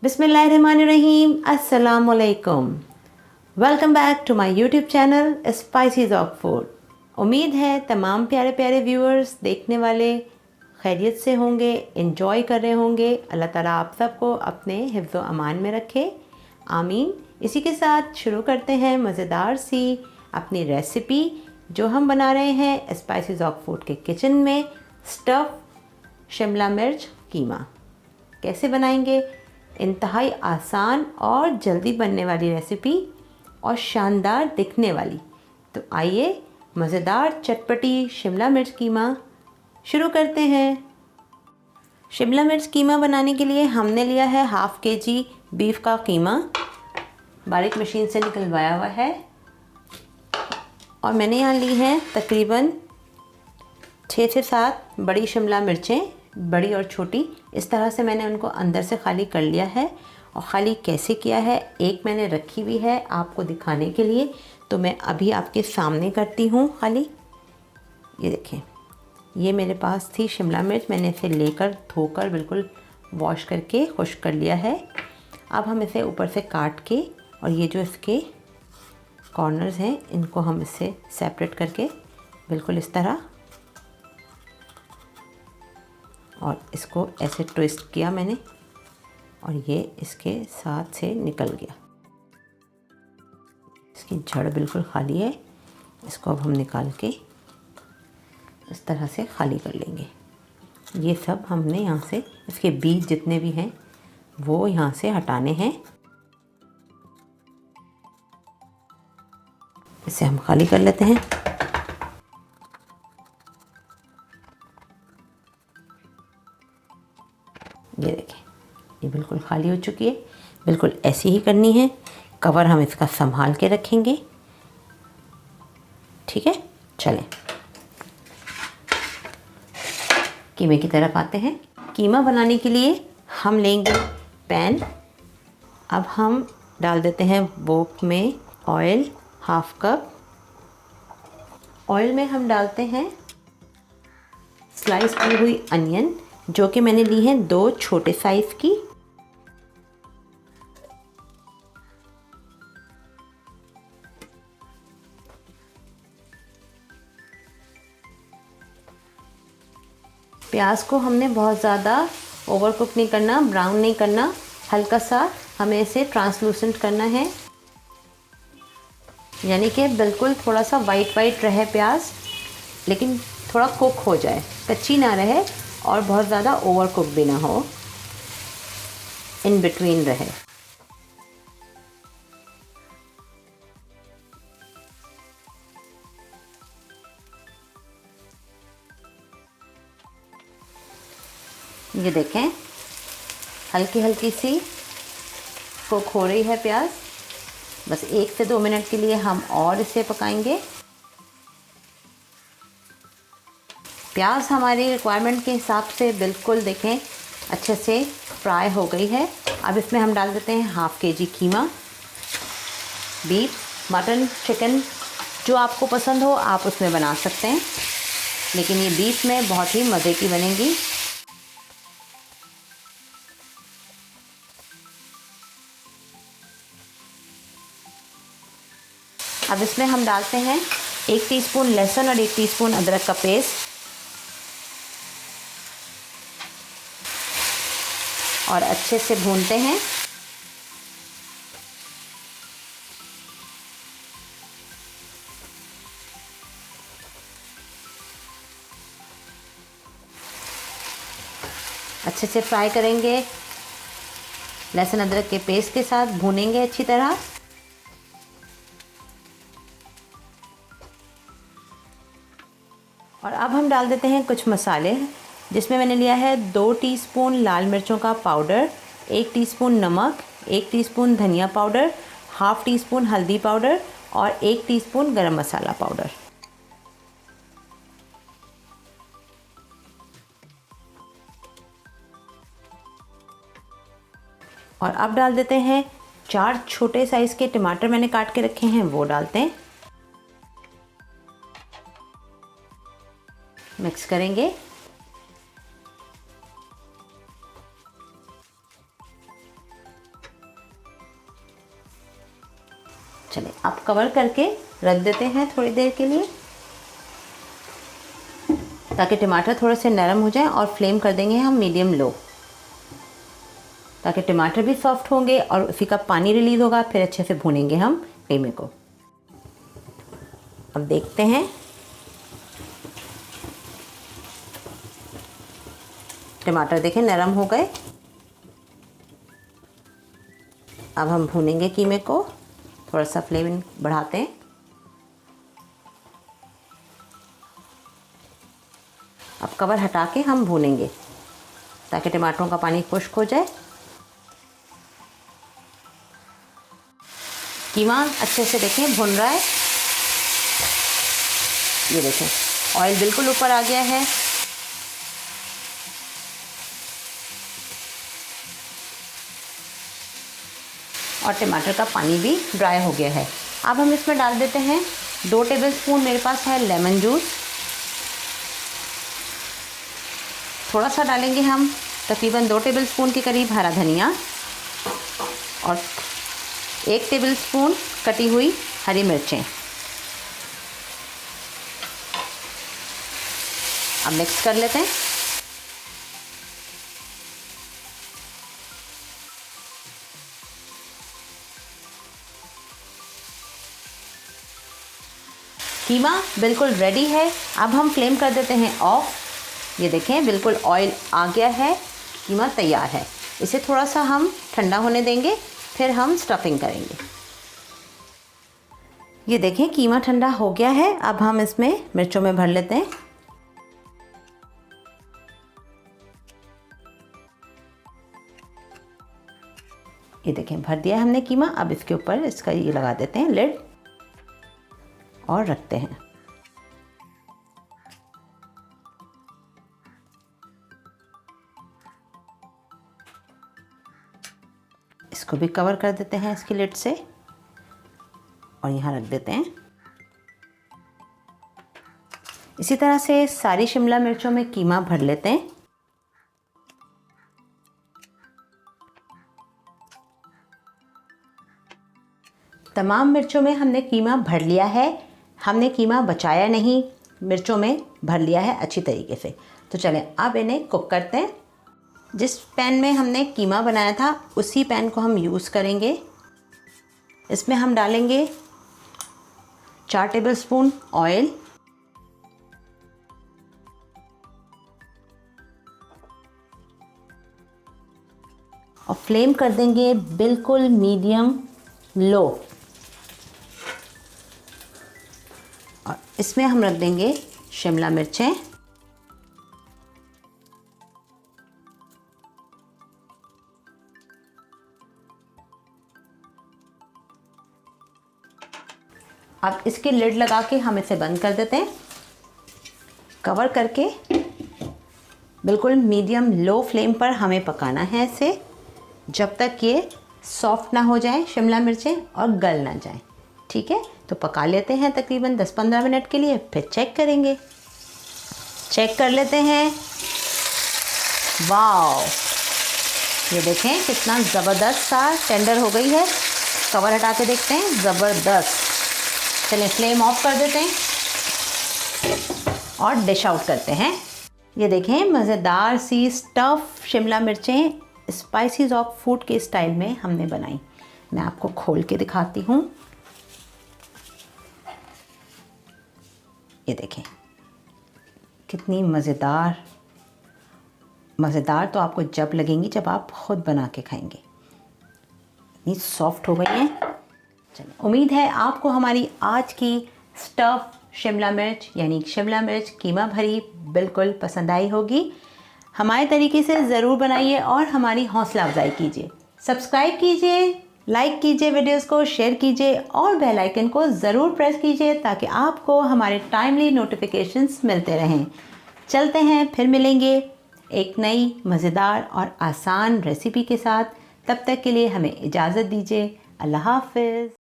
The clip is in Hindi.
बिस्मिल्लाहिर्रहमानिर्रहीम, अस्सलाम वालेकुम। Welcome back to my YouTube channel spices of food. उम्मीद है तमाम प्यारे प्यारे व्यूअर्स देखने वाले खैरियत से होंगे, एंजॉय कर रहे होंगे। अल्लाह ताला आप सबको अपने हिफ्ज़ व अमान में रखे, आमीन। इसी के साथ शुरू करते हैं मज़ेदार सी अपनी रेसिपी जो हम बना रहे हैं स्पाइसीज ऑफ फूड के किचन में। स्टफ़ शिमला मिर्च कीमा कैसे बनाएंगे? इंतहाई आसान और जल्दी बनने वाली रेसिपी और शानदार दिखने वाली। तो आइए मज़ेदार चटपटी शिमला मिर्च कीमा शुरू करते हैं। शिमला मिर्च कीमा बनाने के लिए हमने लिया है हाफ़ kg बीफ का कीमा, बारीक मशीन से निकलवाया हुआ है। और मैंने यहाँ ली है तकरीबन 6 से 7 बड़ी शिमला मिर्चें, बड़ी और छोटी। इस तरह से मैंने उनको अंदर से खाली कर लिया है। और ख़ाली कैसे किया है, एक मैंने रखी हुई है आपको दिखाने के लिए, तो मैं अभी आपके सामने करती हूँ खाली। ये देखें, ये मेरे पास थी शिमला मिर्च, मैंने इसे लेकर धोकर बिल्कुल वॉश करके खुश्क कर लिया है। अब हम इसे ऊपर से काट के और ये जो इसके कॉर्नर्स हैं इनको हम इससे सेपरेट करके बिल्कुल इस तरह, और इसको ऐसे ट्विस्ट किया मैंने और ये इसके साथ से निकल गया। इसकी जड़ बिल्कुल खाली है, इसको अब हम निकाल के इस तरह से खाली कर लेंगे। ये सब हमने यहाँ से, इसके बीज जितने भी हैं वो यहाँ से हटाने हैं। इसे हम खाली कर लेते हैं। ये देखें, ये बिल्कुल खाली हो चुकी है। बिल्कुल ऐसी ही करनी है। कवर हम इसका संभाल के रखेंगे, ठीक है। चलें कीमे की तरफ आते हैं। कीमा बनाने के लिए हम लेंगे पैन। अब हम डाल देते हैं वोक में ऑयल, हाफ कप। ऑयल में हम डालते हैं स्लाइस की हुई अनियन, जो कि मैंने ली हैं 2 छोटे साइज़ की। प्याज को हमने बहुत ज़्यादा ओवर कुक नहीं करना, ब्राउन नहीं करना, हल्का सा हमें इसे ट्रांसलूसेंट करना है, यानी कि बिल्कुल थोड़ा सा वाइट वाइट रहे प्याज, लेकिन थोड़ा कुक हो जाए, कच्ची ना रहे और बहुत ज़्यादा ओवर कुक भी ना हो, इन बिटवीन रहे। ये देखें, हल्की हल्की सी कुक हो रही है प्याज। बस 1 से 2 मिनट के लिए हम और इसे पकाएंगे। प्याज हमारी रिक्वायरमेंट के हिसाब से बिल्कुल देखें अच्छे से फ्राई हो गई है। अब इसमें हम डाल देते हैं हाफ़ kg कीमा। बीफ, मटन, चिकन जो आपको पसंद हो आप उसमें बना सकते हैं, लेकिन ये बीफ में बहुत ही मज़े की बनेगी। अब इसमें हम डालते हैं 1 टीस्पून लहसुन और 1 टीस्पून अदरक का पेस्ट, और अच्छे से भूनते हैं। अच्छे से फ्राई करेंगे, लहसुन अदरक के पेस्ट के साथ भूनेंगे अच्छी तरह। और अब हम डाल देते हैं कुछ मसाले, जिसमें मैंने लिया है 2 टीस्पून लाल मिर्चों का पाउडर, 1 टीस्पून नमक, 1 टीस्पून धनिया पाउडर, हाफ़ टीस्पून हल्दी पाउडर और 1 टीस्पून गरम मसाला पाउडर। और अब डाल देते हैं 4 छोटे साइज़ के टमाटर मैंने काट के रखे हैं, वो डालते हैं। मिक्स करेंगे। कवर करके रख देते हैं थोड़ी देर के लिए, ताकि टमाटर थोड़े से नरम हो जाएं, और फ्लेम कर देंगे हम मीडियम लो, ताकि टमाटर भी सॉफ्ट होंगे और उसी का पानी रिलीज़ होगा। फिर अच्छे से भूनेंगे हम कीमे को। अब देखते हैं, टमाटर देखें नरम हो गए। अब हम भूनेंगे कीमे को, थोड़ा सा फ्लेम बढ़ाते हैं। अब कवर हटा के हम भूनेंगे ताकि टमाटरों का पानी खुश्क हो जाए। कीमा अच्छे से देखें भुन रहा है। ये देखें ऑयल बिल्कुल ऊपर आ गया है। और टमाटर का पानी भी ड्राई हो गया है। अब हम इसमें डाल देते हैं 2 टेबलस्पून मेरे पास है लेमन जूस। थोड़ा सा डालेंगे हम, तकरीबन 2 टेबलस्पून के करीब हरा धनिया, और 1 टेबलस्पून कटी हुई हरी मिर्चें। अब मिक्स कर लेते हैं। कीमा बिल्कुल रेडी है। अब हम फ्लेम कर देते हैं ऑफ। ये देखें बिल्कुल ऑयल आ गया है, कीमा तैयार है। इसे थोड़ा सा हम ठंडा होने देंगे, फिर हम स्टफिंग करेंगे। ये देखें कीमा ठंडा हो गया है। अब हम इसमें मिर्चों में भर लेते हैं। ये देखें भर दिया हमने कीमा। अब इसके ऊपर इसका ये लगा देते हैं लिड और रखते हैं। इसको भी कवर कर देते हैं इसकी लिड से, और यहाँ रख देते हैं। इसी तरह से सारी शिमला मिर्चों में कीमा भर लेते हैं। तमाम मिर्चों में हमने कीमा भर लिया है। हमने कीमा बचाया नहीं, मिर्चों में भर लिया है अच्छी तरीके से। तो चलें अब इन्हें कुक करते हैं। जिस पैन में हमने कीमा बनाया था उसी पैन को हम यूज़ करेंगे। इसमें हम डालेंगे 4 टेबलस्पून ऑयल, और फ्लेम कर देंगे बिल्कुल मीडियम लो। और इसमें हम रख देंगे शिमला मिर्चें, अब इसकी लिड लगा के हम इसे बंद कर देते हैं। कवर करके बिल्कुल मीडियम लो फ्लेम पर हमें पकाना है इसे, जब तक ये सॉफ्ट ना हो जाए शिमला मिर्चें और गल ना जाए। ठीक है, तो पका लेते हैं तकरीबन 10-15 मिनट के लिए, फिर चेक करेंगे। चेक कर लेते हैं। वाओ, ये देखें कितना ज़बरदस्त सा टेंडर हो गई है। कवर हटा के देखते हैं, ज़बरदस्त। चलिए फ्लेम ऑफ कर देते हैं और डिश आउट करते हैं। ये देखें मज़ेदार सी स्टफ़ शिमला मिर्चें स्पाइसीज ऑफ फूड के स्टाइल में हमने बनाई। मैं आपको खोल के दिखाती हूँ। ये देखें कितनी मज़ेदार। मज़ेदार तो आपको जब लगेंगी जब आप ख़ुद बना के खाएंगे। इतनी सॉफ्ट हो गई हैं। चलिए, उम्मीद है आपको हमारी आज की स्टफ़ शिमला मिर्च यानी शिमला मिर्च कीमा भरी बिल्कुल पसंद आई होगी। हमारे तरीके से ज़रूर बनाइए और हमारी हौसला अफजाई कीजिए। सब्सक्राइब कीजिए, लाइक कीजिए, वीडियोस को शेयर कीजिए और बेल आइकन को ज़रूर प्रेस कीजिए ताकि आपको हमारे टाइमली नोटिफिकेशंस मिलते रहें। चलते हैं, फिर मिलेंगे एक नई मज़ेदार और आसान रेसिपी के साथ। तब तक के लिए हमें इजाज़त दीजिए। अल्लाह हाफ़िज़।